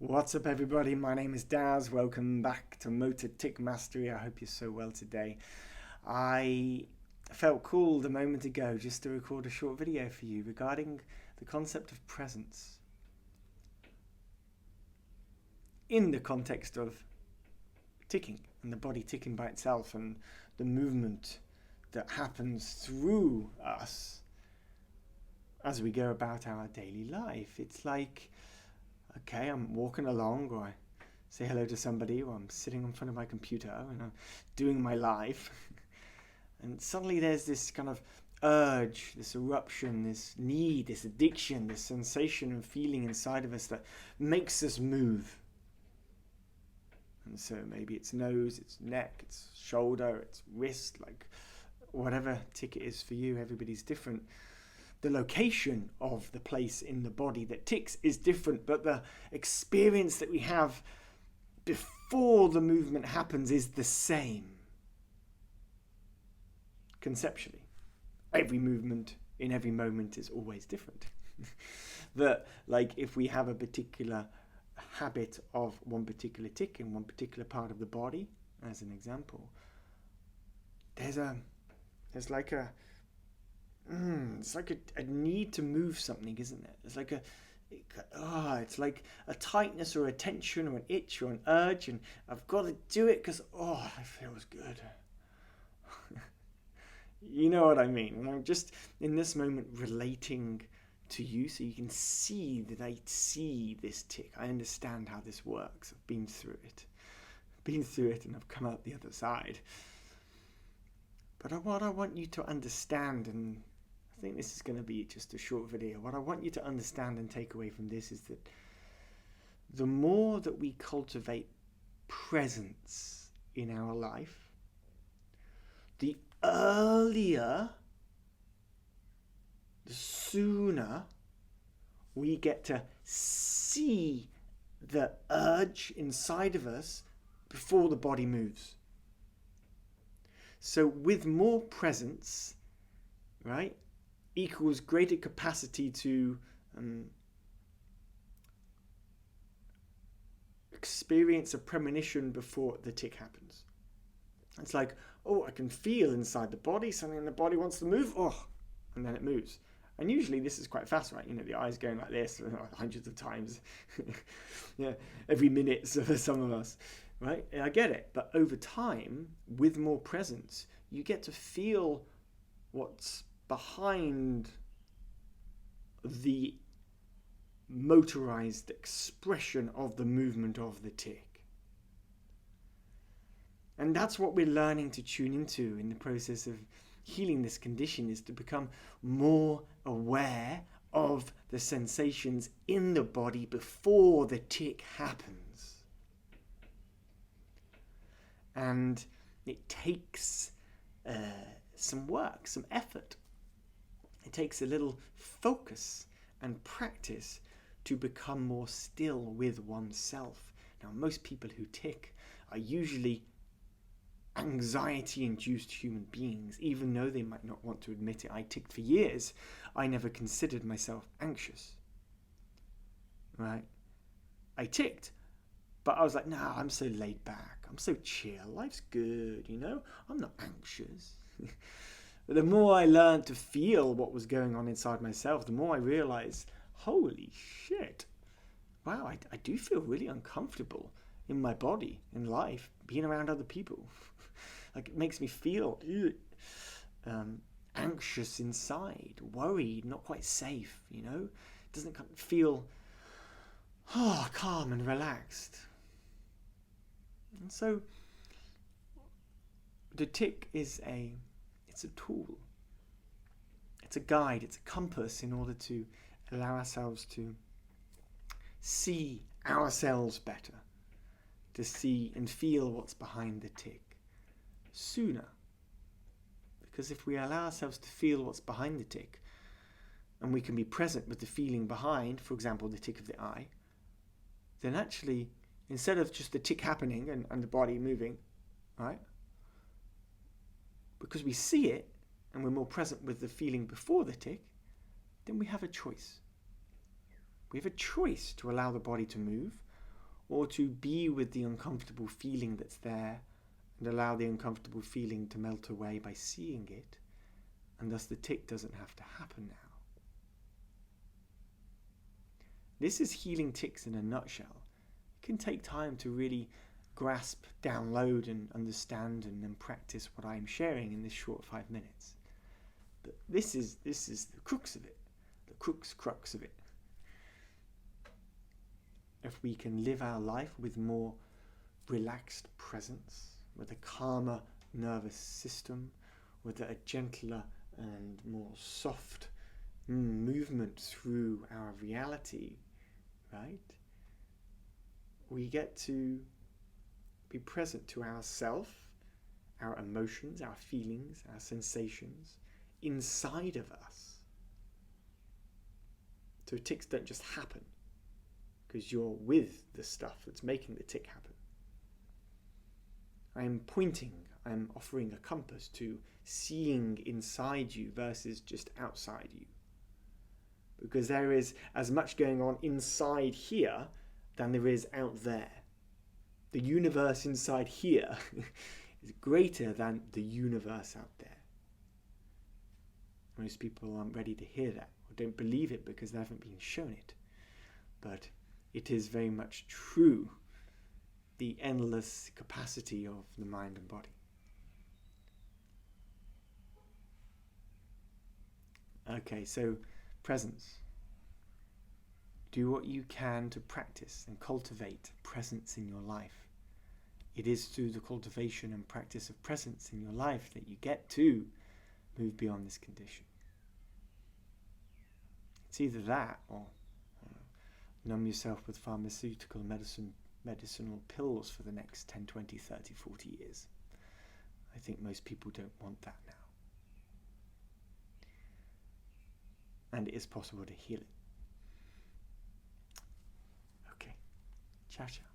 What's up, everybody? My name is Dazz. Welcome back to Motor Tic Mastery. I hope you're so well today. I felt called a moment ago just to record a short video for you regarding the concept of presence in the context of ticking and the body ticking by itself and the movement that happens through us as we go about our daily life. It's like, okay, I'm walking along, or I say hello to somebody, or I'm sitting in front of my computer and I'm doing my live, and suddenly there's this kind of urge, this eruption, this need, this addiction, this sensation and feeling inside of us that makes us move. And so maybe it's nose, it's neck, it's shoulder, it's wrist, like whatever tic it is for you. Everybody's different. The location of the place in the body that ticks is different, but the experience that we have before the movement happens is the same. Conceptually, every movement in every moment is always different. That, like, if we have a particular habit of one particular tic in one particular part of the body, as an example, there's like a need to move something, isn't it? It's like it's like a tightness or a tension or an itch or an urge, and I've got to do it because it feels good. You know what I mean? And I'm just in this moment relating to you so you can see that I see this tic. I understand how this works. I've been through it. And I've come out the other side. But what I want you to understand, and I think this is going to be just a short video, what I want you to understand and take away from this is that the more that we cultivate presence in our life, the earlier, the sooner we get to see the urge inside of us before the body moves. So with more presence, right, equals greater capacity to experience a premonition before the tic happens. It's like, I can feel inside the body, something in the body wants to move, and then it moves. And usually this is quite fast, right? You know, the eyes going like this hundreds of times, every minute for some of us, right? And I get it. But over time, with more presence, you get to feel what's behind the motorized expression of the movement of the tic. And that's what we're learning to tune into in the process of healing this condition, is to become more aware of the sensations in the body before the tic happens. And it takes some work, some effort. It takes a little focus and practice to become more still with oneself. Now, most people who tic are usually anxiety-induced human beings, even though they might not want to admit it. I ticked for years. I never considered myself anxious. Right? I ticked, but I was like, nah, I'm so laid back. I'm so chill. Life's good, you know? I'm not anxious. But the more I learned to feel what was going on inside myself, the more I realized, holy shit, wow, I do feel really uncomfortable in my body, in life, being around other people. Like, it makes me feel anxious inside, worried, not quite safe, you know? It doesn't feel calm and relaxed. And so the tic is it's a tool. It's a guide, it's a compass in order to allow ourselves to see ourselves better, to see and feel what's behind the tic sooner. Because if we allow ourselves to feel what's behind the tic, and we can be present with the feeling behind, for example, the tic of the eye, then actually, instead of just the tic happening and the body moving, right? Because we see it and we're more present with the feeling before the tic, then we have a choice. We have a choice to allow the body to move, or to be with the uncomfortable feeling that's there and allow the uncomfortable feeling to melt away by seeing it, and thus the tic doesn't have to happen now. This is healing tics in a nutshell. It can take time to really grasp, download and understand and then practice what I'm sharing in this short 5 minutes. But this is the crux of it, the crux of it. If we can live our life with more relaxed presence, with a calmer nervous system, with a gentler and more soft movement through our reality, right? We get to be present to ourself, our emotions, our feelings, our sensations inside of us. So tics don't just happen because you're with the stuff that's making the tic happen. I'm pointing, I'm offering a compass to seeing inside you versus just outside you. Because there is as much going on inside here than there is out there. The universe inside here is greater than the universe out there. Most people aren't ready to hear that or don't believe it because they haven't been shown it. But it is very much true, the endless capacity of the mind and body. Okay, so presence. Do what you can to practice and cultivate presence in your life. It is through the cultivation and practice of presence in your life that you get to move beyond this condition. It's either that or numb yourself with pharmaceutical medicinal pills for the next 10, 20, 30, 40 years. I think most people don't want that now. And it is possible to heal it. Okay. Ciao, ciao.